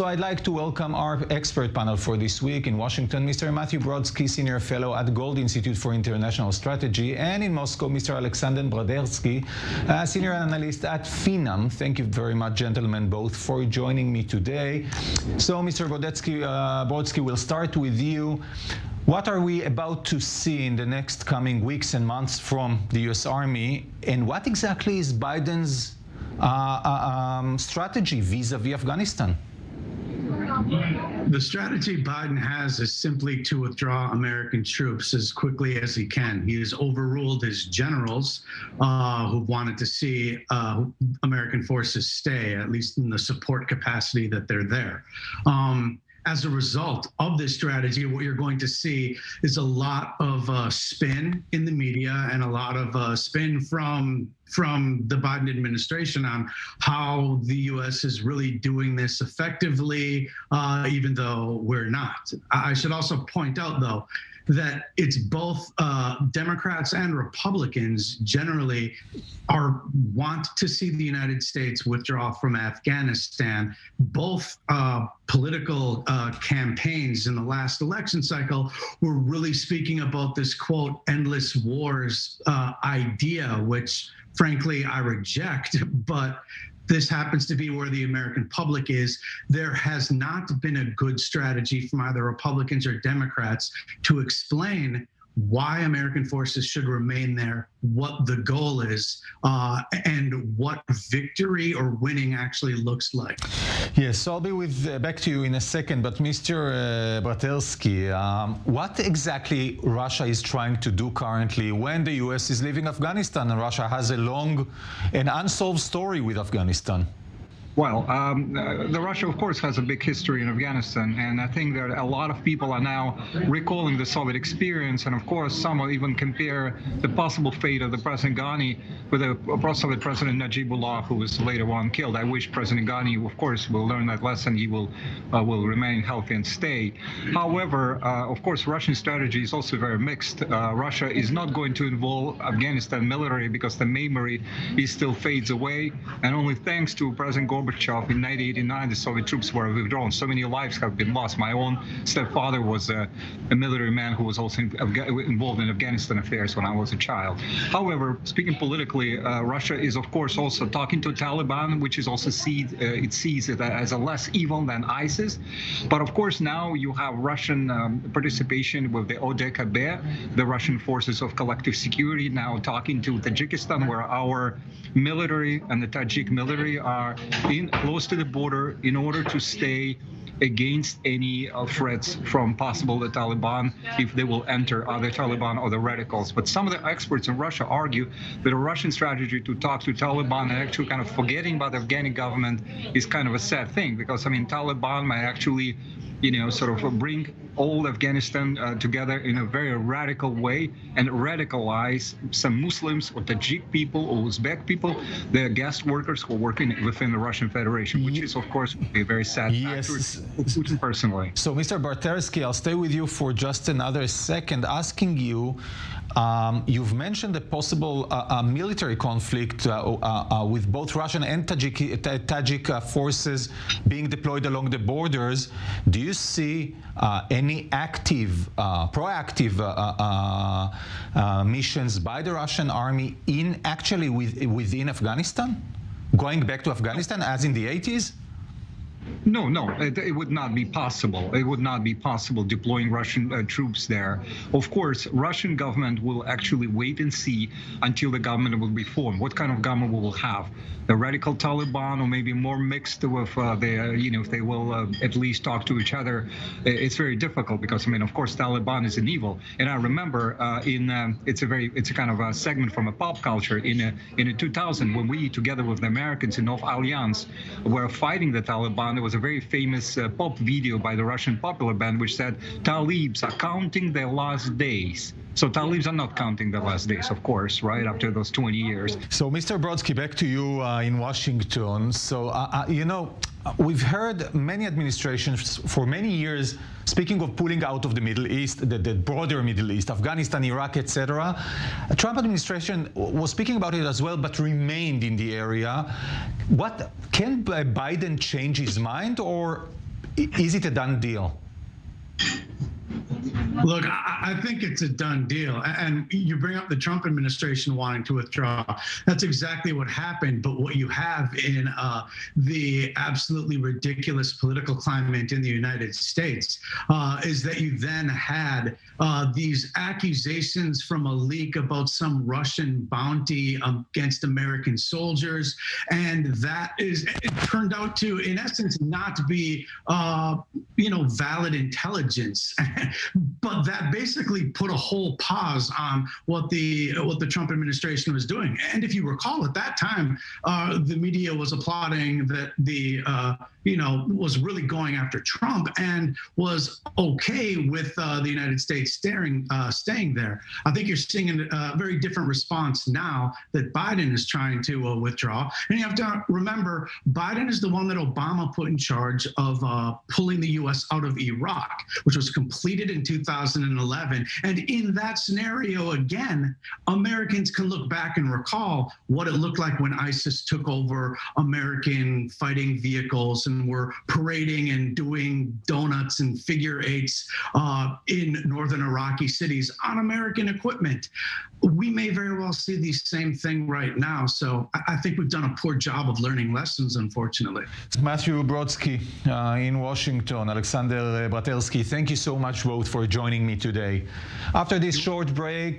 So I'd like to welcome our expert panel for this week in Washington, Mr. Matthew Brodsky, Senior Fellow at Gold Institute for International Strategy, and in Moscow, Mr. Alexander Brodsky, Senior Analyst at FINAM. Thank you very much, gentlemen, both for joining me today. So, Mr. Brodsky, we'll start with you. What are we about to see in the next coming weeks and months from the U.S. Army, and what exactly is Biden's strategy vis-a-vis Afghanistan? The strategy Biden has is simply to withdraw American troops as quickly as he can. He has overruled his generals who wanted to see American forces stay, at least in the support capacity that they're there. As a result of this strategy, what you're going to see is a lot of spin in the media and a lot of spin from the Biden administration on how the U.S. is really doing this effectively, even though we're not. I should also point out, though, that it's both Democrats and Republicans generally want to see the United States withdraw from Afghanistan. Both political campaigns in the last election cycle were really speaking about this, quote, endless wars idea, which frankly I reject, but this happens to be where the American public is. There has not been a good strategy from either Republicans or Democrats to explain why American forces should remain there, what the goal is, and what victory or winning actually looks like. Yes, I'll be back to you in a second, but Mr. Brodsky, what exactly Russia is trying to do currently when the U.S. is leaving Afghanistan, and Russia has a long and unsolved story with Afghanistan? Well, Russia, of course, has a big history in Afghanistan, and I think that a lot of people are now recalling the Soviet experience, and of course, some will even compare the possible fate of the President Ghani with the pro-Soviet President Najibullah, who was later on killed. I wish President Ghani, of course, will learn that lesson. He will remain healthy and stay. However, of course, Russian strategy is also very mixed. Russia is not going to involve Afghanistan military because the memory still fades away, and only thanks to President Gorbachev in 1989, the Soviet troops were withdrawn. So many lives have been lost. My own stepfather was a military man who was also involved in Afghanistan affairs when I was a child. However, speaking politically, Russia is, of course, also talking to Taliban, which is also sees it as a less evil than ISIS. But of course, now you have Russian participation with the ODKB, the Russian Forces of Collective Security, now talking to Tajikistan, where our military and the Tajik military are close to the border in order to stay against any threats from the Taliban if they will enter the Taliban or the radicals. But some of the experts in Russia argue that a Russian strategy to talk to Taliban and actually kind of forgetting about the Afghani government is kind of a sad thing, because, I mean, Taliban might actually, sort of bring all Afghanistan together in a very radical way and radicalize some Muslims or Tajik people or Uzbek people, the guest workers who are working within the Russian Federation, which is, of course, a very sad factor for Putin personally. So, Mr. Brodsky, I'll stay with you for just another second, asking you, you've mentioned a possible military conflict with both Russian and Tajik forces being deployed along the borders. Do you see any active, proactive missions by the Russian army within Afghanistan? Going back to Afghanistan as in the 80s? No, it would not be possible. It would not be possible deploying Russian troops there. Of course, Russian government will actually wait and see until the government will be formed. What kind of government we will have? The radical Taliban, or maybe more mixed with if they will at least talk to each other. It's very difficult because, I mean, of course, Taliban is an evil. And I remember it's a kind of a segment from a pop culture in 2000 when we, together with the Americans in North Alliance, were fighting the Taliban. There was a very famous pop video by the Russian popular band which said, "Talibs are counting their last days." So Talibs are not counting their last days, of course, right after those 20 years. So, Mr. Brodsky, back to you in Washington. So, we've heard many administrations for many years speaking of pulling out of the Middle East, the broader Middle East, Afghanistan, Iraq, etc. Trump administration was speaking about it as well, but remained in the area. Can Biden change his mind, or Is it a done deal? Look, I think it's a done deal. And you bring up the Trump administration wanting to withdraw. That's exactly what happened. But what you have in the absolutely ridiculous political climate in the United States is that you then had these accusations from a leak about some Russian bounty against American soldiers. And that it turned out to, in essence, not be, valid intelligence. But that basically put a whole pause on what the Trump administration was doing. And if you recall, at that time, the media was applauding that was really going after Trump and was okay with the United States staying there. I think you're seeing a very different response now that Biden is trying to withdraw. And you have to remember, Biden is the one that Obama put in charge of pulling the U.S. out of Iraq, which was completed in 2011. And in that scenario, again, Americans can look back and recall what it looked like when ISIS took over American fighting vehicles and were parading and doing donuts and figure eights in northern Iraqi cities on American equipment. We may very well see the same thing right now. So I think we've done a poor job of learning lessons, unfortunately. Matthew Brodsky in Washington, Alexander Bratersky, thank you so much both for joining me today. After this short break,